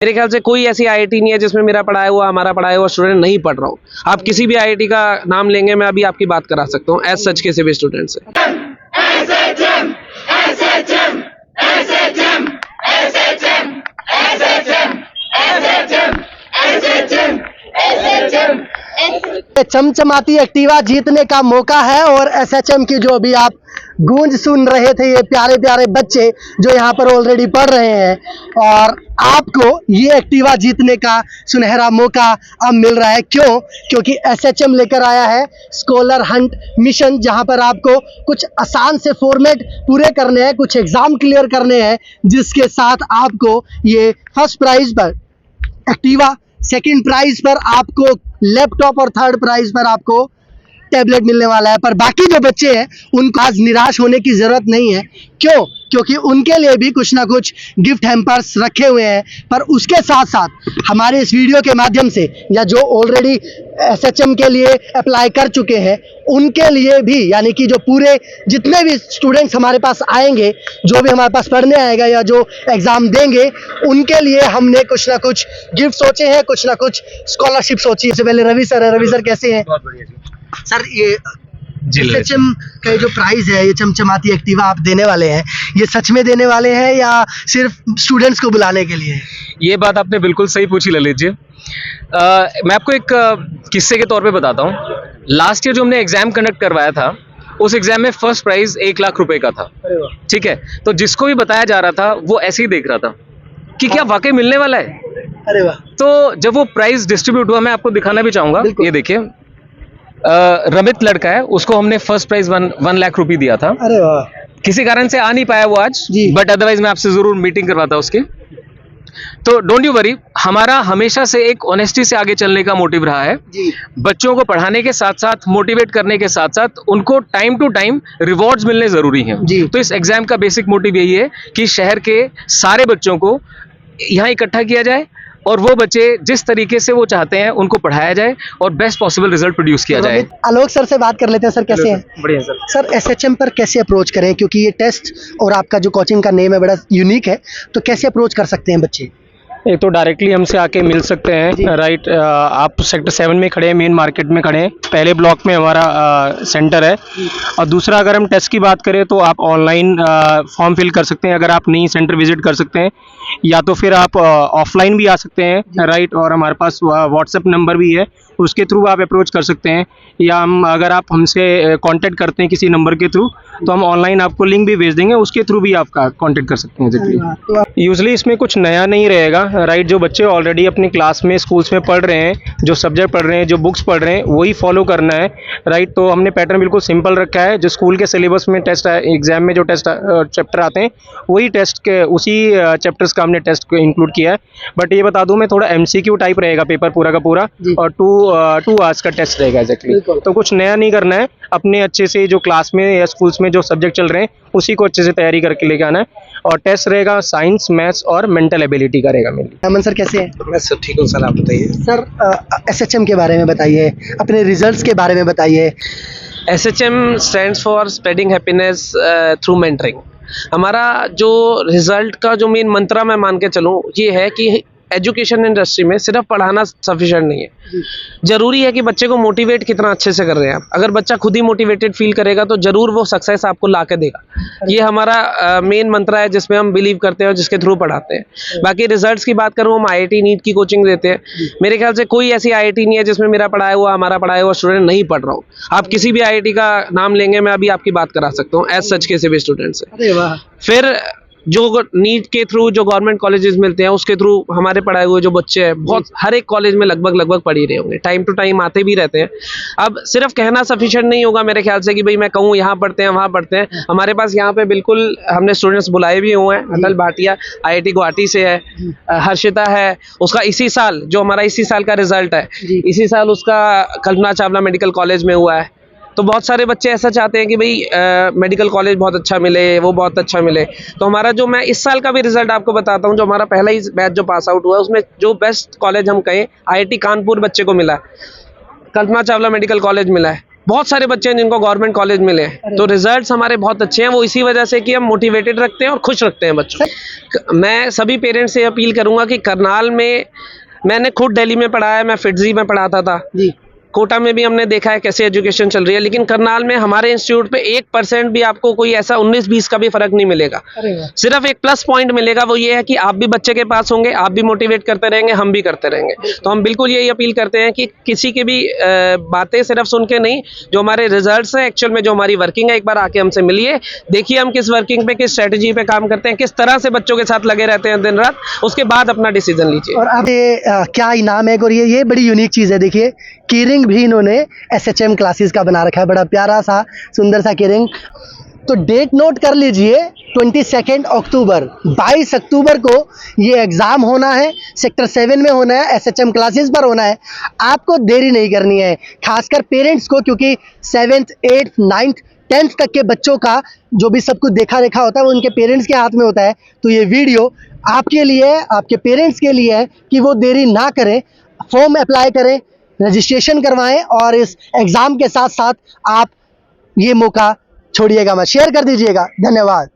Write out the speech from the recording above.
मेरे ख्याल से कोई ऐसी आईआईटी नहीं है जिसमें मेरा पढ़ाया हुआ हमारा पढ़ाया हुआ स्टूडेंट नहीं पढ़ रहा हो। आप किसी भी आईआईटी का नाम लेंगे, मैं अभी आपकी बात करा सकता हूँ एज सच किसी भी स्टूडेंट से। चमचमाती एक्टिवा जीतने का मौका है और एसएचएम की जो अभी आप गूंज सुन रहे थे, ये प्यारे प्यारे बच्चे जो यहाँ पर ऑलरेडी पढ़ रहे हैं, और आपको ये एक्टिवा जीतने का सुनहरा मौका अब मिल रहा है। क्यों? क्योंकि एसएचएम लेकर आया है स्कॉलर हंट मिशन, जहाँ पर आपको कुछ आसान से फॉर्मेट पूरे करने हैं, कुछ एग्जाम क्लियर करने हैं, जिसके साथ आपको ये फर्स्ट प्राइज पर एक्टिवा, सेकंड प्राइज पर आपको लैपटॉप और थर्ड प्राइज पर आपको टैबलेट मिलने वाला है। पर बाकी जो बच्चे हैं उनको आज निराश होने की जरूरत नहीं है। क्यों? क्योंकि उनके लिए भी कुछ ना कुछ गिफ्ट हैम्पर्स रखे हुए हैं। पर उसके साथ साथ हमारे इस वीडियो के माध्यम से, या जो ऑलरेडी एसएचएम के लिए अप्लाई कर चुके हैं उनके लिए भी, यानी कि जो पूरे जितने भी स्टूडेंट्स हमारे पास आएंगे, जो भी हमारे पास पढ़ने आएगा या जो एग्जाम देंगे, उनके लिए हमने कुछ ना कुछ गिफ्ट सोचे हैं, कुछ ना कुछ स्कॉलरशिप सोची है। सबसे पहले रवि सर है। रवि सर कैसे हैं? बहुत बढ़िया जी। सर, ये एसएचएम का जो प्राइज है, ये चमचमाती एक्टिवा आप देने वाले हैं, ये सच में देने वाले हैं या सिर्फ स्टूडेंट्स को बुलाने के लिए? ये बात आपने बिल्कुल सही पूछी ललित जी। मैं आपको एक किस्से के तौर पे बताता हूँ। लास्ट ईयर जो हमने एग्जाम कंडक्ट करवाया था, उस एग्जाम में फर्स्ट प्राइज 1 लाख रुपए का था। ठीक है, तो जिसको भी बताया जा रहा था वो ऐसे ही देख रहा था कि क्या वाकई मिलने वाला है। अरे वाह। तो जब वो प्राइज डिस्ट्रीब्यूट हुआ, मैं आपको दिखाना भी चाहूंगा, ये देखिए, रमित लड़का है, उसको हमने फर्स्ट प्राइज 1 लाख रुपए दिया था। अरे वाह। किसी कारण से आ नहीं पाया वो आज, बट अदरवाइज मैं आपसे जरूर मीटिंग करवाता उसकी। तो डोंट यू वरी, हमारा हमेशा से एक ऑनेस्टी से आगे चलने का मोटिव रहा है जी। बच्चों को पढ़ाने के साथ साथ, मोटिवेट करने के साथ साथ उनको टाइम टू टाइम रिवॉर्ड्स मिलने जरूरी हैं जी। तो इस एग्जाम का बेसिक मोटिव यही है कि शहर के सारे बच्चों को यहाँ इकट्ठा किया जाए और वो बच्चे जिस तरीके से वो चाहते हैं उनको पढ़ाया जाए और बेस्ट पॉसिबल रिजल्ट प्रोड्यूस किया जाए। आलोक सर से बात कर लेते हैं। सर कैसे हैं? बढ़िया सर। सर, एसएचएम पर कैसे अप्रोच करें, क्योंकि ये टेस्ट और आपका जो कोचिंग का नेम है बड़ा यूनिक है, तो कैसे अप्रोच कर सकते हैं बच्चे? एक तो डायरेक्टली हमसे आके मिल सकते हैं, राइट। आप सेक्टर 7 में खड़े हैं, मेन मार्केट में खड़े हैं, पहले ब्लॉक में हमारा सेंटर है। और दूसरा, अगर हम टेस्ट की बात करें तो आप ऑनलाइन फॉर्म फिल कर सकते हैं, अगर आप नहीं सेंटर विजिट कर सकते हैं, या तो फिर आप ऑफलाइन भी आ सकते हैं, राइट। और हमारे पास व्हाट्सएप नंबर भी है, उसके थ्रू आप अप्रोच कर सकते हैं, या हम अगर आप हमसे कांटेक्ट करते हैं किसी नंबर के थ्रू, तो हम ऑनलाइन आपको लिंक भी भेज देंगे, उसके थ्रू भी आप कांटेक्ट कर सकते हैं। यूजुअली इसमें कुछ नया नहीं रहेगा, राइट। जो बच्चे ऑलरेडी अपनी क्लास में, स्कूल्स में पढ़ रहे हैं, जो सब्जेक्ट पढ़ रहे हैं, जो बुक्स पढ़ रहे हैं, वही फॉलो करना है, राइट। तो हमने पैटर्न बिल्कुल सिंपल रखा है। जो स्कूल के सिलेबस में टेस्ट एग्जाम में जो टेस्ट चैप्टर आते हैं, वही टेस्ट के उसी चैप्टर्स का हमने टेस्ट को इंक्लूड किया है। बट ये बता दूं मैं, थोड़ा एमसीक्यू टाइप रहेगा पेपर पूरा का पूरा, और 2 आवर्स का टेस्ट रहेगा एग्जैक्टली। तो कुछ नया नहीं करना है, अपने अच्छे से जो क्लास में या स्कूल्स में जो सब्जेक्ट चल रहे हैं उसी को अच्छे से तैयारी करके लेके आना है। और टेस्ट रहेगा साइंस, मैथ्स और मेंटल एबिलिटी का रहेगा मेनली। अमन सर कैसे हैं? मैं सब ठीक हूँ सर, आप बताइए। सर, एसएचएम के बारे में बताइए, अपने रिजल्ट्स के बारे में बताइए। SHM stands for spreading happiness through mentoring. हमारा जो रिजल्ट का जो मेन मंत्र मैं मान के चलूँ ये है कि एजुकेशन इंडस्ट्री में सिर्फ पढ़ाना सफिशिएंट नहीं है, जरूरी है कि बच्चे को मोटिवेट कितना अच्छे से कर रहे हैं आप। अगर बच्चा खुद ही मोटिवेटेड फील करेगा तो जरूर वो सक्सेस आपको ला के देगा। ये हमारा मेन मंत्र है जिसमें हम बिलीव करते हैं और जिसके थ्रू पढ़ाते हैं। बाकी रिजल्ट्स की बात करूँ, हम आईआईटी नीट की कोचिंग देते हैं। मेरे ख्याल से कोई ऐसी आईआईटी नहीं है जिसमें मेरा पढ़ाया हुआ हमारा पढ़ाया हुआ स्टूडेंट नहीं पढ़ रहा हो। आप किसी भी आईआईटी का नाम लेंगे, मैं अभी आपकी बात करा सकता हूँ एज सच किसी भी स्टूडेंट से। अरे वाह। फिर जो नीट के थ्रू जो गवर्नमेंट कॉलेजेस मिलते हैं उसके थ्रू हमारे पढ़ाए हुए जो बच्चे हैं, बहुत हर एक कॉलेज में लगभग पढ़ ही रहे होंगे, टाइम टू टाइम आते भी रहते हैं। अब सिर्फ कहना सफिशिएंट नहीं होगा मेरे ख्याल से कि भाई मैं कहूँ यहाँ पढ़ते हैं वहाँ पढ़ते हैं। हमारे पास यहाँ पे बिल्कुल हमने स्टूडेंट्स बुलाए भी हुए हैं। अटल भाटिया आईआईटी गुवाहाटी से है, हर्षिता है, उसका इसी साल जो हमारा इसी साल का रिजल्ट है, इसी साल उसका कल्पना चावला मेडिकल कॉलेज में हुआ है। तो बहुत सारे बच्चे ऐसा चाहते हैं कि भाई मेडिकल कॉलेज बहुत अच्छा मिले, वो बहुत अच्छा मिले। तो हमारा जो, मैं इस साल का भी रिजल्ट आपको बताता हूँ, जो हमारा पहला ही बैच जो पास आउट हुआ है उसमें जो बेस्ट कॉलेज हम कहें आईआईटी कानपुर बच्चे को मिला है, कल्पना चावला मेडिकल कॉलेज मिला है। बहुत सारे बच्चे हैं जिनको गवर्नमेंट कॉलेज मिले हैं, तो रिजल्ट्स हमारे बहुत अच्छे हैं। वो इसी वजह से कि हम मोटिवेटेड रखते हैं और खुश रखते हैं बच्चों को। मैं सभी पेरेंट्स से अपील करूंगा कि करनाल में, मैंने खुद दिल्ली में पढ़ा है, मैं फिटजी में पढ़ाता था जी, कोटा में भी हमने देखा है कैसे एजुकेशन चल रही है, लेकिन करनाल में हमारे इंस्टीट्यूट पे 1% भी आपको कोई ऐसा 19-20 का भी फर्क नहीं मिलेगा। अरे वाह, सिर्फ एक प्लस पॉइंट मिलेगा, वो ये है कि आप भी बच्चे के पास होंगे, आप भी मोटिवेट करते रहेंगे, हम भी करते रहेंगे। तो हम बिल्कुल यही अपील करते हैं कि किसी की भी बातें सिर्फ सुन के नहीं, जो हमारे रिजल्ट्स हैं, एक्चुअल में जो हमारी वर्किंग है, एक बार आके हमसे मिलिए, देखिए हम किस वर्किंग पे, किस स्ट्रेटजी पे काम करते हैं, किस तरह से बच्चों के साथ लगे रहते हैं दिन रात, उसके बाद अपना डिसीजन लीजिए। और अब ये क्या इनाम है, और ये बड़ी यूनिक चीज़ है। देखिए कीरिंग भी इन्होंने SHM क्लासेस का बना रखा है, बड़ा प्यारा सा सुंदर सा कीरिंग। तो डेट नोट कर लीजिए, 22 अक्टूबर, 22 अक्टूबर को ये एग्ज़ाम होना है, सेक्टर 7 में होना है, SHM क्लासेस पर होना है। आपको देरी नहीं करनी है, खासकर पेरेंट्स को, क्योंकि 7th 8th 9th 10th तक के बच्चों का जो भी सब कुछ देखा रेखा होता है वो उनके पेरेंट्स के हाथ में होता है। तो ये वीडियो आपके लिए, आपके पेरेंट्स के लिए है कि वो देरी ना करें, फॉर्म अप्लाई करें, रजिस्ट्रेशन करवाएं और इस एग्ज़ाम के साथ साथ आप ये मौका छोड़िएगा मत, शेयर कर दीजिएगा। धन्यवाद।